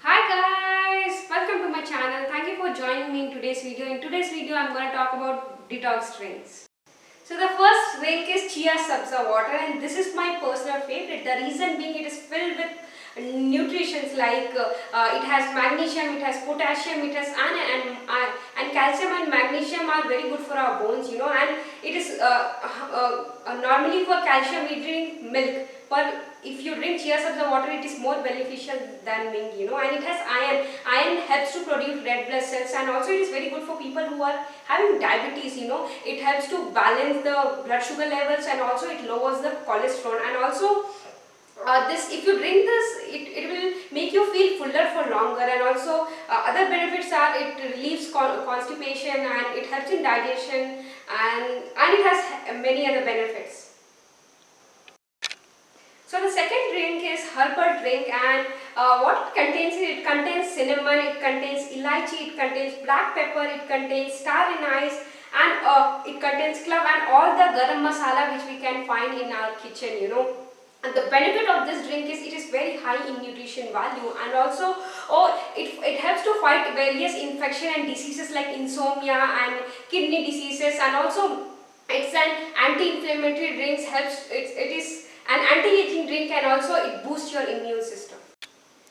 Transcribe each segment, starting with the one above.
Hi guys, welcome to my channel. Thank you for joining me in today's video. In today's video, I'm going to talk about detox drinks. So the first drink is Chia Sabza water, and this is my personal favorite. The reason being it is filled with nutrients like it has magnesium, it has potassium, it has and calcium and magnesium are very good for our bones, and it is normally for calcium we drink milk, but if you drink Chia Sabza water it is more beneficial than milk, and it has iron. Iron helps to produce red blood cells, and also it is very good for people who are having diabetes, it helps to balance the blood sugar levels, and also it lowers the cholesterol, and also this if you drink this it will make you feel fuller for longer, and also other benefits are it relieves constipation, and it helps in digestion, and it has many other benefits. So the second drink is herbal drink, and what it contains is it contains cinnamon, it contains elaichi, it contains black pepper, it contains star anise, and it contains clove and all the garam masala which we can find in our kitchen. And the benefit of this drink is it is very high in nutrition value, and also it helps to fight various infection and diseases like insomnia and kidney diseases, and also it's an anti-inflammatory drink, it is an anti-aging drink, and also it boosts your immune system.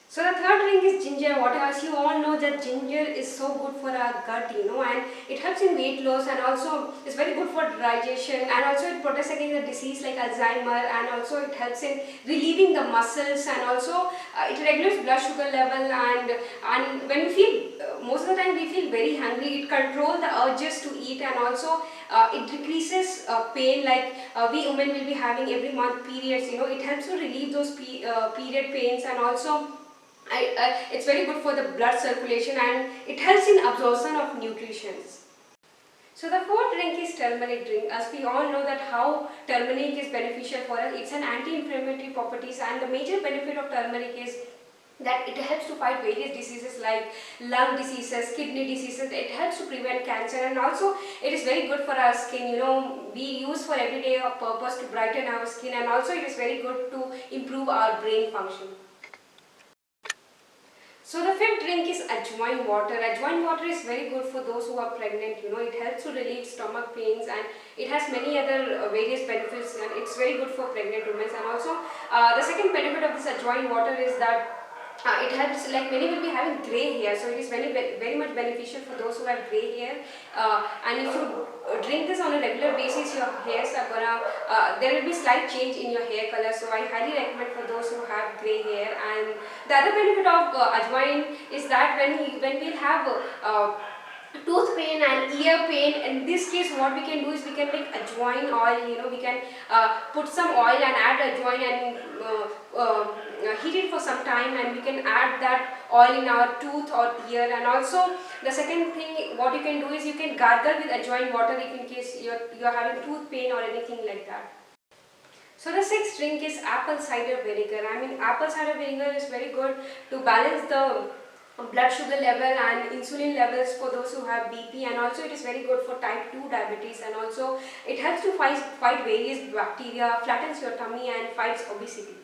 So the third drink is ginger water. As you all know that ginger is so good for our gut, and it helps in weight loss, and also it's very good for digestion, and also it protects against the disease like Alzheimer, and also it helps in relieving the muscles, and also it regulates blood sugar level, and when we feel most of the time we feel very hungry, it controls the urges to eat, and also it decreases pain like we women will be having every month periods, it helps to relieve those period pains, and also it's very good for the blood circulation, and it helps in absorption of nutrients. So the fourth drink is turmeric drink. As we all know that how turmeric is beneficial for us, it's an anti-inflammatory properties, and the major benefit of turmeric is that it helps to fight various diseases like lung diseases, kidney diseases, it helps to prevent cancer, and also it is very good for our skin, we use for everyday purpose to brighten our skin, and also it is very good to improve our brain function. So the fifth drink is ajwain water. Ajwain water is very good for those who are pregnant, it helps to relieve stomach pains, and it has many other various benefits, and it's very good for pregnant women. And also the second benefit of this ajwain water is that it helps, like many will be having grey hair, so it is very much beneficial for those who have grey hair, and if you drink this on a regular basis, your hairs are gonna there will be slight change in your hair color, so I highly recommend for those who have grey hair. And the other benefit of ajwain is that when we have tooth pain and ear pain, in this case what we can do is we can make ajwain oil, we can put some oil and add ajwain and heat it for some time, and we can add that oil in our tooth or ear. And also the second thing what you can do is you can gargle with ajwain water if in case you're having tooth pain or anything like that. So the sixth drink is apple cider vinegar. Apple cider vinegar is very good to balance the blood sugar level and insulin levels for those who have BP, and also it is very good for type 2 diabetes, and also it helps to fight various bacteria, flattens your tummy, and fights obesity.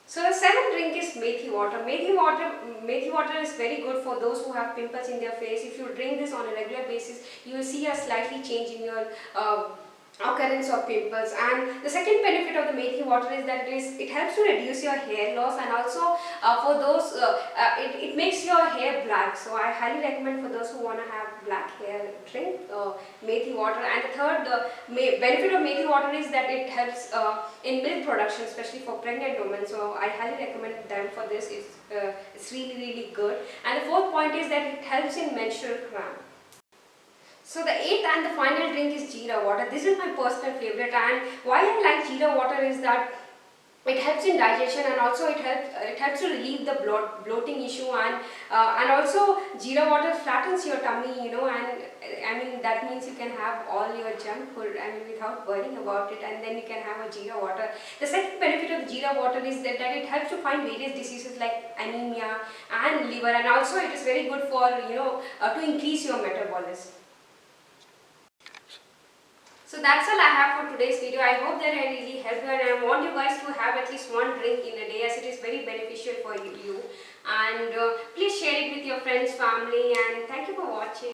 So the seventh drink is methi water. Methi water is very good for those who have pimples in their face. If you drink this on a regular basis, you will see a slightly change in your occurrence of pimples. And the second benefit of the methi water is that it helps to reduce your hair loss, and also for those it makes your hair black, so I highly recommend for those who want to have black hair, drink methi water. And the third benefit of methi water is that it helps in milk production, especially for pregnant women, so I highly recommend them for this. It's really good. And the fourth point is that it helps in menstrual cramp. So the eighth and the final drink is jeera water. This is my personal favorite, and why I like jeera water is that it helps in digestion, and also it helps to relieve the bloating issue, and also jeera water flattens your tummy, and that means you can have all your junk food without worrying about it, and then you can have a jeera water. The second benefit of the jeera water is that it helps to fight various diseases like anemia and liver, and also it is very good for to increase your metabolism. So that's all I have for today's video. I hope that I really helped you, and I want you guys to have at least one drink in a day, as it is very beneficial for you. And and please share it with your friends, family, and thank you for watching.